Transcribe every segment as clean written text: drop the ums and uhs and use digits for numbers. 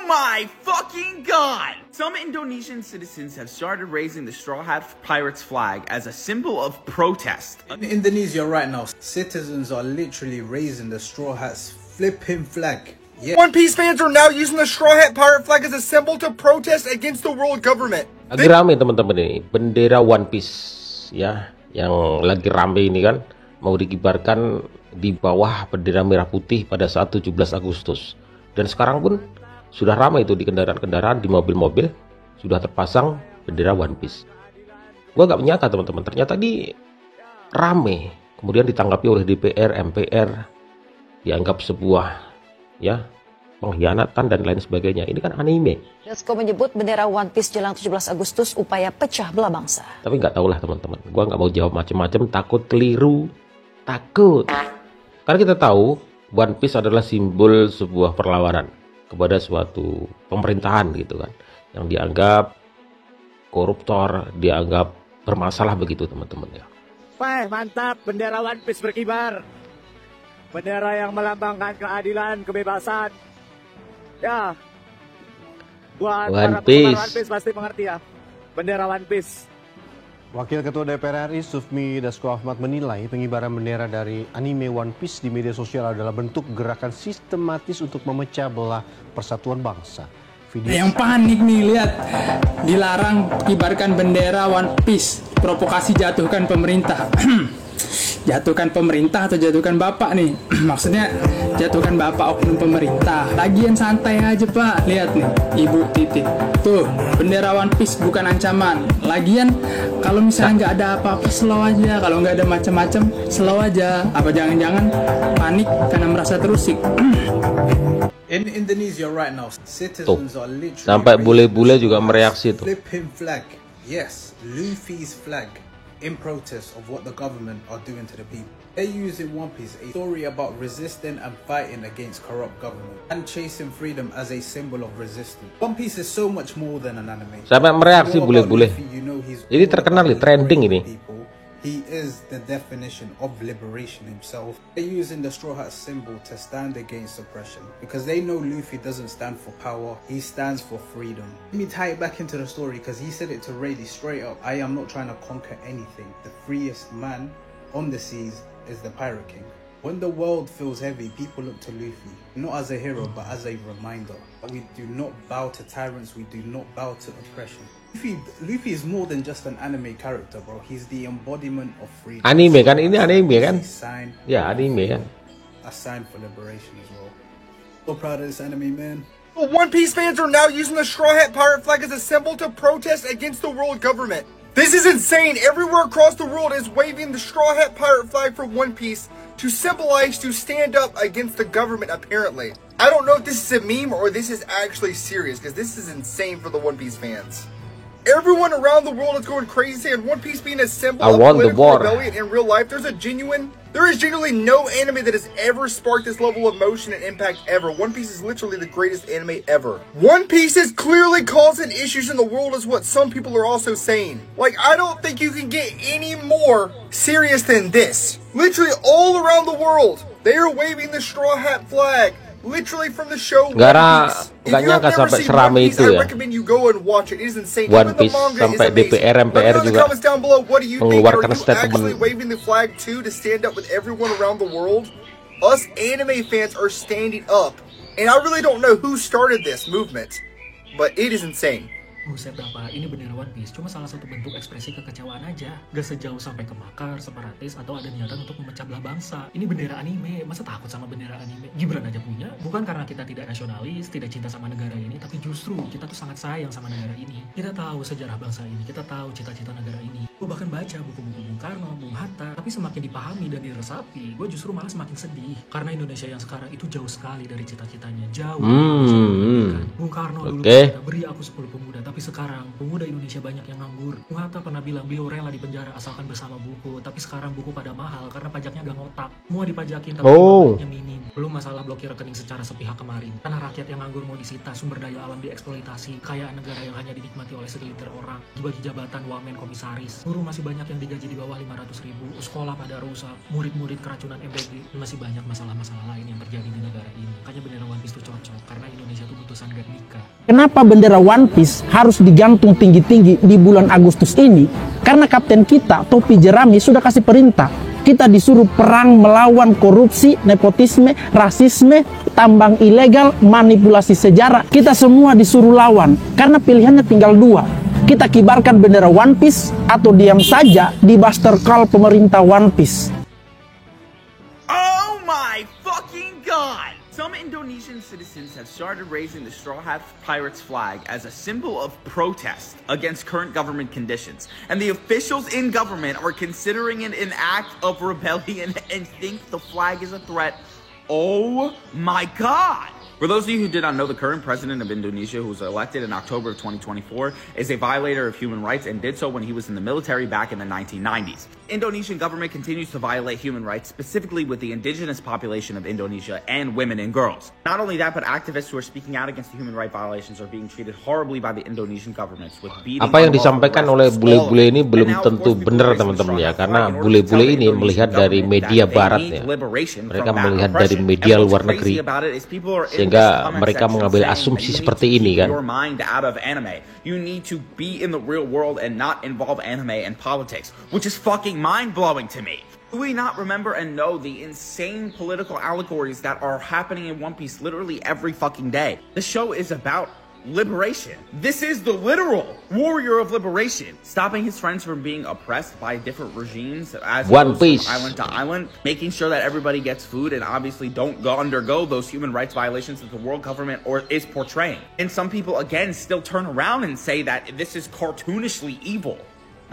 my fucking god! Some Indonesian citizens have started raising the Straw Hat Pirates flag as a symbol of protest. In Indonesia right now, citizens are literally raising the Straw Hats flipping flag. Yeah. One Piece fans are now using the Straw Hat Pirate flag as a symbol to protest against the world government. Lagi rame teman-teman ini, bendera One Piece ya, yang lagi rame ini kan mau dikibarkan di bawah bendera merah putih pada saat 17 Agustus. Dan sekarang pun sudah ramai itu di kendaraan-kendaraan, di mobil-mobil sudah terpasang bendera One Piece. Gua gak menyangka teman-teman, ternyata di rame, kemudian ditanggapi oleh DPR, MPR, dianggap sebuah ya pengkhianatan dan lain sebagainya. Ini kan anime. Dasko menyebut bendera One Piece jelang 17 Agustus upaya pecah belah bangsa. Tapi nggak tahu lah teman-teman, gua nggak mau jawab macam-macam, takut keliru, takut. Karena kita tahu One Piece adalah simbol sebuah perlawanan kepada suatu pemerintahan gitu kan, yang dianggap koruptor, dianggap bermasalah begitu teman-teman ya. Wah, mantap, bendera One Piece berkibar. Bendera yang melambangkan keadilan, kebebasan. Ya, buat One para Piece. One Piece pasti mengerti ya. Bendera One Piece. Wakil Ketua DPR RI Sufmi Dasko Ahmad menilai pengibaran bendera dari anime One Piece di media sosial adalah bentuk gerakan sistematis untuk memecah belah persatuan bangsa. Yang panik nih, lihat, dilarang kibarkan bendera One Piece, provokasi jatuhkan pemerintah. Jatuhkan pemerintah atau jatuhkan bapak nih? Maksudnya jatuhkan bapak oknum pemerintah. Lagian santai aja pak, lihat nih, ibu titik. Tuh, bendera One Piece bukan ancaman. Lagian kalau misalnya nggak ada apa-apa, slow aja. Kalau nggak ada macam-macam, slow aja. Apa jangan-jangan panik karena merasa terusik? In Indonesia right now, citizens are literally Sampai bule-bule juga mereaksi tuh. flipping flag. Yes, Luffy's flag in protest of what the government are doing to the people. They use in One Piece a story about resisting and fighting against corrupt government and chasing freedom as a symbol of resistance. One Piece is so much more than an anime. Sampai mereaksi bule-bule. Ini terkenal nih, trending ini. He is the definition of liberation himself. They're using the Straw Hat symbol to stand against oppression because they know Luffy doesn't stand for power, he stands for freedom. Let me tie it back into the story because he said it to Rayleigh straight up. I am not trying to conquer anything. The freest man on the seas is the Pirate King. When the world feels heavy, people look to Luffy, not as a hero but as a reminder. We do not bow to tyrants, we do not bow to oppression. Luffy is more than just an anime character, bro. He's the embodiment of freedom. Anime kan, ini anime kan? Sign, Ya anime kan. a sign for liberation as well. So proud of this anime, man. One Piece fans are now using the Straw Hat Pirate flag as a symbol to protest against the world government. This is insane. Everywhere across the world is waving the Straw Hat Pirate flag for One Piece to symbolize to stand up against the government, apparently. I don't know if this is a meme or this is actually serious, because this is insane for the One Piece fans. Everyone around the world is going crazy, and One Piece being a symbol of political rebellion in real life. There is genuinely no anime that has ever sparked this level of emotion and impact ever. One Piece is literally the greatest anime ever. One Piece is clearly causing issues in the world is what some people are also saying. Like, I don't think you can get any more serious than this. Literally all around the world, they are waving the Straw Hat flag. Literally from the show One Piece. Gak nyangka sampai serame itu ya. One Piece sampai DPR, MPR juga mengeluarkan statement. Waving the flag too to stand up with everyone around the world. Us anime fans are standing up, and I really don't know who started this movement, but it is insane. Buset Bapak, ini bendera One Piece cuma salah satu bentuk ekspresi kekecewaan aja. Gak sejauh sampai ke makar, separatis, atau ada niatan untuk memecah belah bangsa. Ini bendera anime, masa takut sama bendera anime? Gibran aja punya. Bukan karena kita tidak nasionalis, tidak cinta sama negara ini, tapi justru kita tuh sangat sayang sama negara ini. Kita tahu sejarah bangsa ini, kita tahu cita-cita negara ini. Gue bahkan baca buku-buku Bung Karno, Bung Hatta, tapi semakin dipahami dan diresapi, gue justru malah semakin sedih. Karena Indonesia yang sekarang itu jauh sekali dari cita-citanya, jauh. Bung Karno dulu berkata, beri aku 10 pemuda, tapi sekarang pemuda Indonesia banyak yang nganggur. Bung Hatta pernah bilang beliau rela di penjara asalkan bersama buku, tapi sekarang buku pada mahal karena pajaknya gak ngotak. Semua dipajakin tapi pajaknya minim. Belum masalah blokir rekening secara sepihak kemarin. Tanah rakyat yang nganggur mau disita, sumber daya alam dieksploitasi, kekayaan negara yang hanya dinikmati oleh segelintir orang, dibagi jabatan wamen komisaris. Guru masih banyak yang digaji di bawah 500.000, sekolah pada rusak, murid-murid keracunan MBG, masih banyak masalah-masalah lain yang terjadi di negara ini. Makanya bendera One Piece itu cocok karena Indonesia tuh butuh sun god Amerika. Kenapa bendera One Piece harus digantung tinggi-tinggi di bulan Agustus ini? Karena kapten kita, Topi Jerami, sudah kasih perintah. Kita disuruh perang melawan korupsi, nepotisme, rasisme, tambang ilegal, manipulasi sejarah. Kita semua disuruh lawan. Karena pilihannya tinggal dua. Kita kibarkan bendera One Piece atau diam saja di Buster Call pemerintah One Piece. Oh my fucking god! Some Indonesian citizens have started raising the Straw Hat Pirates flag as a symbol of protest against current government conditions. And the officials in government are considering it an act of rebellion and think the flag is a threat. Oh my god! For those of you who did not know, the current president of Indonesia, who was elected in October of 2024, is a violator of human rights and did so when he was in the military back in the 1990s. Indonesian government continues to violate human rights, specifically with the indigenous population of Indonesia and women and girls. Not only that, but activists who are speaking out against the human rights violations are being treated horribly by the Indonesian governments with beating. Apa yang disampaikan oleh bule-bule ini belum tentu benar, teman-teman ya, karena bule-bule ini melihat dari media barat ya. Mereka melihat dari media luar negeri, sehingga mereka mengambil asumsi seperti ini kan. You need to be in the real world and not involve anime and politics, which is fucking mind-blowing to me. Do we not remember and know the insane political allegories that are happening in One Piece literally every fucking day? The show is about liberation. This is the literal warrior of liberation, stopping his friends from being oppressed by different regimes as One Piece, from island to island, making sure that everybody gets food and obviously don't undergo those human rights violations that the world government is portraying. And some people again still turn around and say that this is cartoonishly evil,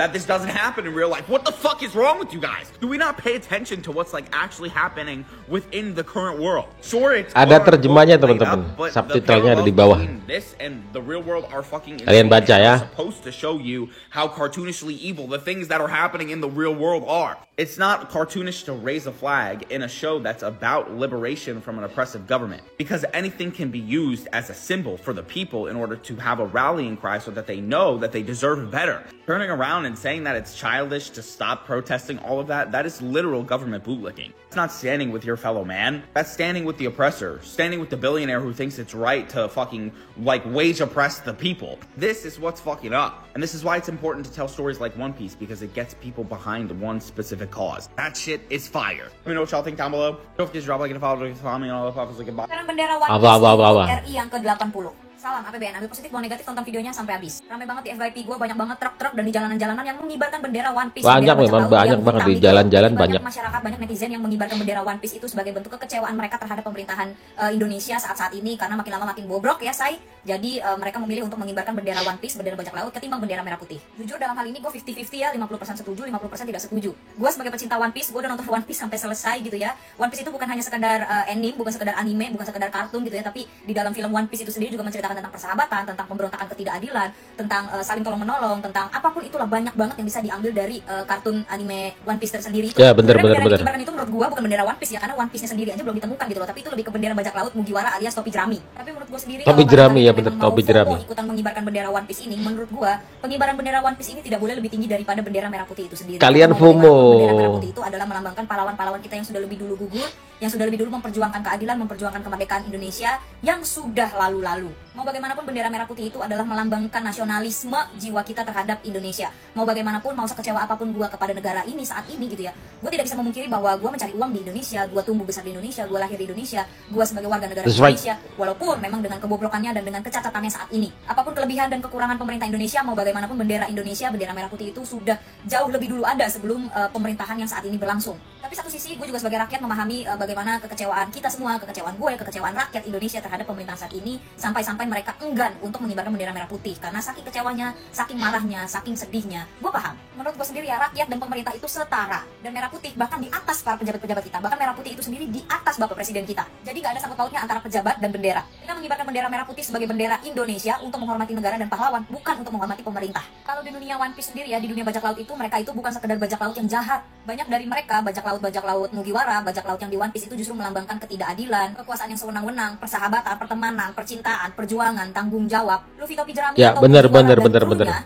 that this doesn't happen in real life. What the fuck is wrong with you guys? Do we not pay attention to what's like actually happening within the current world? Sure, it's ada terjemahnya teman-teman, subtitlenya ada di bawah. This and the real world are fucking Kalian baca ya. Supposed to show you how cartoonishly evil the things that are happening in the real world are. It's not cartoonish to raise a flag in a show that's about liberation from an oppressive government, because anything can be used as a symbol for the people in order to have a rallying cry so that they know that they deserve better. Turning around and saying that it's childish to stop protesting all of that, that is literal government bootlicking. It's not standing with your fellow man. That's standing with the oppressor, standing with the billionaire who thinks it's right to fucking like wage oppress the people. This is what's fucking up. And this is why it's important to tell stories like One Piece, because it gets people behind one specific cause. That shit is fire. Let me know what y'all think down below. Don't forget to drop a like and follow, follow me on all the platforms like goodbye. Sekarang bendera One Piece RI yang ke-80. Salam APBN, ambil positif, mau negatif, tonton videonya sampai habis. Ramai banget di FYP gue, banyak banget truk-truk dan di jalanan-jalanan yang mengibarkan bendera One Piece. Banyak memang, banyak banget di jalan-jalan, banyak masyarakat, banyak netizen yang mengibarkan bendera One Piece itu sebagai bentuk kekecewaan mereka terhadap pemerintahan Indonesia saat ini, karena makin lama makin bobrok ya say. Jadi mereka memilih untuk mengibarkan bendera One Piece, bendera bajak laut, ketimbang bendera merah putih. Jujur dalam hal ini gue 50-50 ya, 50% setuju, 50% tidak setuju. Gue sebagai pecinta One Piece, gue udah nonton One Piece sampai selesai gitu ya. One Piece itu bukan hanya sekedar anime, bukan sekedar anime, bukan sekedar kartun gitu ya, tapi di dalam film One Piece itu sendiri juga menceritakan tentang persahabatan, tentang pemberontakan ketidakadilan, tentang saling tolong-menolong, tentang apapun itulah, banyak banget yang bisa diambil dari kartun anime One Piece tersendiri itu. Ya benar. Bendera itu menurut gua bukan bendera One Piece ya, karena One Piece-nya sendiri aja belum ditemukan gitu loh, tapi itu lebih ke bendera bajak laut Mugiwara alias Topi Jerami. Tapi menurut gua sendiri Topi Jerami ya benar, Topi Jerami. Ikutan mengibarkan bendera One Piece ini, menurut gua pengibaran bendera One Piece ini tidak boleh lebih tinggi daripada bendera merah putih itu sendiri. Kalian FOMO. Bendera merah putih itu adalah melambangkan pahlawan-pahlawan kita yang sudah lebih dulu gugur, yang sudah lebih dulu memperjuangkan keadilan, memperjuangkan kemerdekaan Indonesia yang sudah lalu-lalu. Mau bagaimanapun bendera merah putih itu adalah melambangkan nasionalisme jiwa kita terhadap Indonesia. Mau bagaimanapun, mau sekecewa apapun gua kepada negara ini saat ini gitu ya, gua tidak bisa memungkiri bahwa gua mencari uang di Indonesia, gua tumbuh besar di Indonesia, gua lahir di Indonesia, gua sebagai warga negara Indonesia, walaupun memang dengan kebobrokannya dan dengan kecacatannya saat ini. Apapun kelebihan dan kekurangan pemerintah Indonesia, mau bagaimanapun bendera Indonesia, bendera merah putih itu sudah jauh lebih dulu ada sebelum pemerintahan yang saat ini berlangsung. Tapi satu sisi gue juga sebagai rakyat memahami bagaimana kekecewaan kita semua, kekecewaan gue, kekecewaan rakyat Indonesia terhadap pemerintahan saat ini, sampai-sampai mereka enggan untuk mengibarkan bendera merah putih karena saking kecewanya, saking marahnya, saking sedihnya. Gue paham. Menurut gue sendiri ya, rakyat dan pemerintah itu setara, dan merah putih bahkan di atas para pejabat-pejabat kita, bahkan merah putih itu sendiri di atas Bapak Presiden kita. Jadi nggak ada sangkut pautnya antara pejabat dan bendera. Kita mengibarkan bendera merah putih sebagai bendera Indonesia untuk menghormati negara dan pahlawan, bukan untuk menghormati pemerintah. Kalau di dunia One Piece sendiri ya, di dunia bajak laut itu, mereka itu bukan sekedar bajak laut yang jahat. Banyak dari mereka bajak laut Mugiwara, bajak laut yang di One Piece itu justru melambangkan ketidakadilan, kekuasaan yang sewenang-wenang, persahabatan, pertemanan, percintaan, perjuangan, tanggung jawab. Luffy, Topi Jerami ya, atau benar.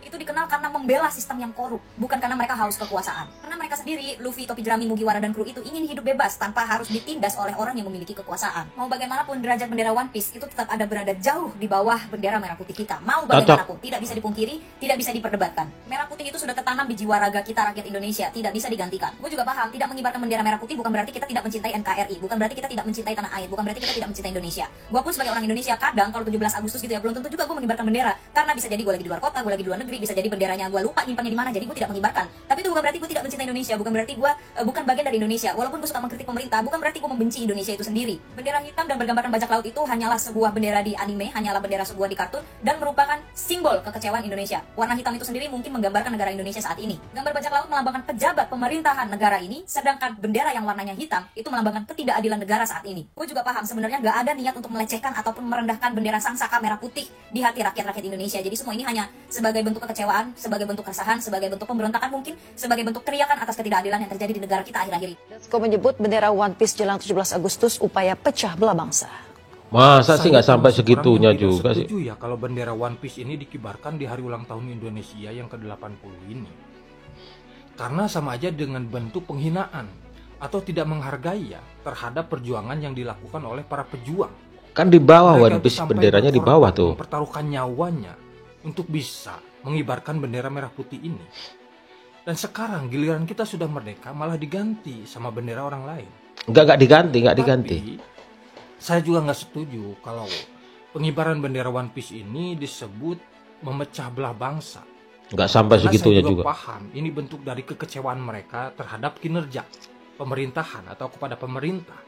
itu dikenal karena membela sistem yang korup, bukan karena mereka haus kekuasaan. Karena mereka sendiri, Luffy, Topi Jerami, Mugiwara, dan kru itu ingin hidup bebas tanpa harus ditindas oleh orang yang memiliki kekuasaan. Mau bagaimanapun derajat bendera One Piece itu tetap ada berada jauh di bawah bendera merah putih kita. Mau bagaimanapun, tidak bisa dipungkiri, tidak bisa diperdebatkan. Merah putih itu sudah tertanam di jiwa raga kita rakyat Indonesia, tidak bisa digantikan. Gue juga paham, tidak mengibarkan bendera merah putih bukan berarti kita tidak mencintai NKRI, bukan berarti kita tidak mencintai tanah air, bukan berarti kita tidak mencintai Indonesia. Gue pun sebagai orang Indonesia, kadang kalau 17 Agustus gitu ya, belum tentu juga gue mengibarkan bendera, karena bisa jadi gue lagi di luar kota, gue lagi di luar negeri, bisa jadi benderanya gue lupa nyimpannya di mana, jadi gue tidak mengibarkan. Tapi itu bukan berarti gue tidak mencintai Indonesia, bukan berarti gue bukan bagian dari Indonesia. Walaupun gue suka mengkritik pemerintah, bukan berarti gue membenci Indonesia itu sendiri. Bendera hitam dan bergambarkan bajak laut itu hanyalah sebuah bendera di anime, hanyalah bendera sebuah di kartun, dan merupakan simbol kekecewaan Indonesia. Warna hitam itu sendiri mungkin menggambarkan negara Indonesia saat ini. Gambar bajak laut melambangkan pejabat pemerintahan negara ini, sedangkan bendera yang warnanya hitam itu melambangkan ketidakadilan negara saat ini. Gue juga paham sebenarnya gak ada niat untuk melecehkan ataupun merendahkan bendera sang saka merah putih di hati rakyat-rakyat Indonesia. Jadi semua ini hanya sebagai bentuk kekecewaan, sebagai bentuk keresahan, sebagai bentuk pemberontakan mungkin, sebagai bentuk teriakan atas ketidakadilan yang terjadi di negara kita akhir-akhir ini. Dasko menyebut bendera One Piece jelang 17 Agustus upaya pecah belah bangsa. Masa sih nggak sampai segitunya juga sih? Setuju ya kalau bendera One Piece ini dikibarkan di hari ulang tahun Indonesia yang ke-80 ini. Karena sama aja dengan bentuk penghinaan atau tidak menghargai ya terhadap perjuangan yang dilakukan oleh para pejuang. Kan di bawah One One Piece, benderanya di bawah tuh. Mempertaruhkan nyawanya untuk bisa mengibarkan bendera merah putih ini. Dan sekarang giliran kita sudah merdeka malah diganti sama bendera orang lain. Nggak diganti. Tapi, saya juga nggak setuju kalau pengibaran bendera One Piece ini disebut memecah belah bangsa. Nggak sampai segitunya saya juga. Paham, ini bentuk dari kekecewaan mereka terhadap kinerja pemerintahan atau kepada pemerintah.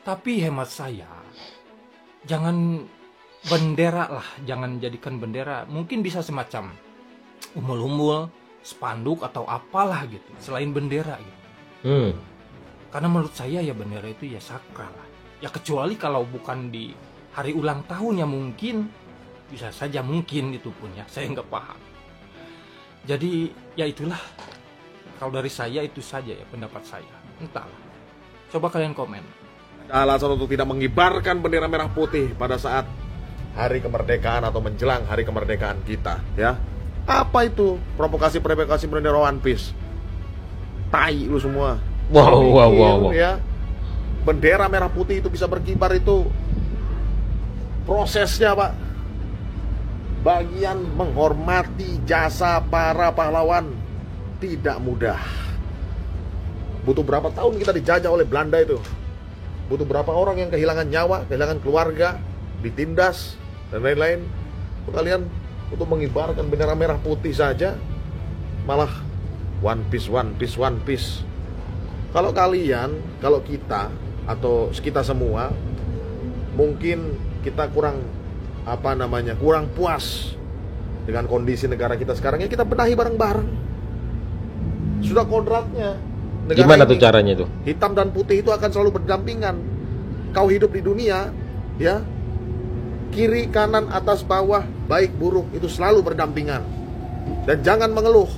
Tapi hemat saya, jangan bendera lah, jangan jadikan bendera. Mungkin bisa semacam umbul-umbul, spanduk atau apalah gitu, selain bendera gitu. Karena menurut saya ya bendera itu ya sakral lah. Ya kecuali kalau bukan di hari ulang tahun ya mungkin bisa saja mungkin itu pun ya, saya nggak paham. Jadi ya itulah, kalau dari saya itu saja ya pendapat saya. Entahlah, coba kalian komen. Ada alasan untuk tidak mengibarkan bendera merah putih pada saat hari kemerdekaan atau menjelang hari kemerdekaan kita, ya. Apa itu provokasi bendera One Piece? Tai lu semua. Wow. Ya. Bendera merah putih itu bisa berkibar itu prosesnya, Pak. Bagian menghormati jasa para pahlawan tidak mudah. Butuh berapa tahun kita dijajah oleh Belanda itu. Butuh berapa orang yang kehilangan nyawa, kehilangan keluarga, ditindas dan lain-lain. Kalian untuk mengibarkan bendera merah putih saja malah One Piece. Kalau kita atau kita semua mungkin kita kurang puas dengan kondisi negara kita sekarang, ya kita benahi bareng-bareng. Sudah kodratnya negara gimana ini, tuh caranya tuh? hitam dan putih itu akan selalu berdampingan. Kau hidup di dunia, ya, kiri, kanan, atas, bawah, baik, buruk, itu selalu berdampingan. Dan jangan mengeluh.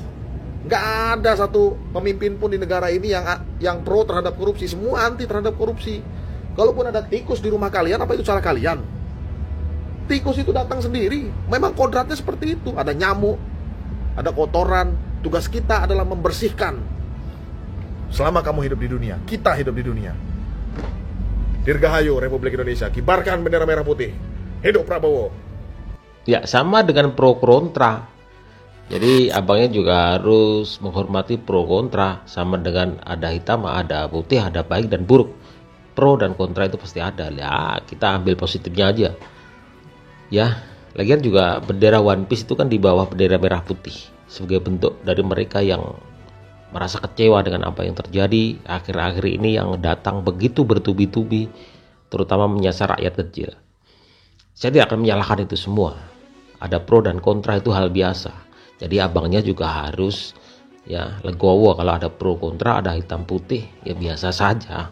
Nggak ada satu pemimpin pun di negara ini yang pro terhadap korupsi. Semua anti terhadap korupsi. Kalaupun ada tikus di rumah kalian, apa itu salah kalian? Tikus itu datang sendiri. Memang kodratnya seperti itu. Ada nyamuk, ada kotoran. Tugas kita adalah membersihkan. Selama kamu hidup di dunia, kita hidup di dunia. Dirgahayu Republik Indonesia, kibarkan bendera merah putih. Hidup Prabowo. Ya, sama dengan pro kontra. Jadi abangnya juga harus menghormati pro kontra. Sama dengan ada hitam, ada putih, ada baik dan buruk. Pro dan kontra itu pasti ada. Ya, kita ambil positifnya aja. Ya, lagian juga bendera One Piece itu kan di bawah bendera merah putih. Sebagai bentuk dari mereka yang merasa kecewa dengan apa yang terjadi akhir-akhir ini, yang datang begitu bertubi-tubi, terutama menyasar rakyat kecil. Saya tidak akan menyalahkan itu semua. Ada pro dan kontra, itu hal biasa. Jadi abangnya juga harus ya legowo. Kalau ada pro kontra, ada hitam putih, ya biasa saja.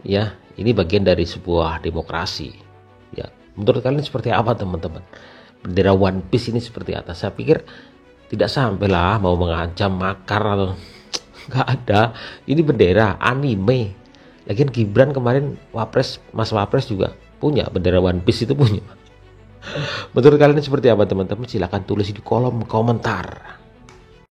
Ya, ini bagian dari sebuah demokrasi. Ya, menurut kalian seperti apa teman-teman? Bendera One Piece ini seperti apa? Saya pikir tidak sampailah mau mengancam makar atau nggak ada. Ini bendera anime. Lagian Gibran kemarin Mas Wapres juga punya bendera One Piece, itu punya. Menurut kalian seperti apa teman-teman? Silahkan tulis di kolom komentar.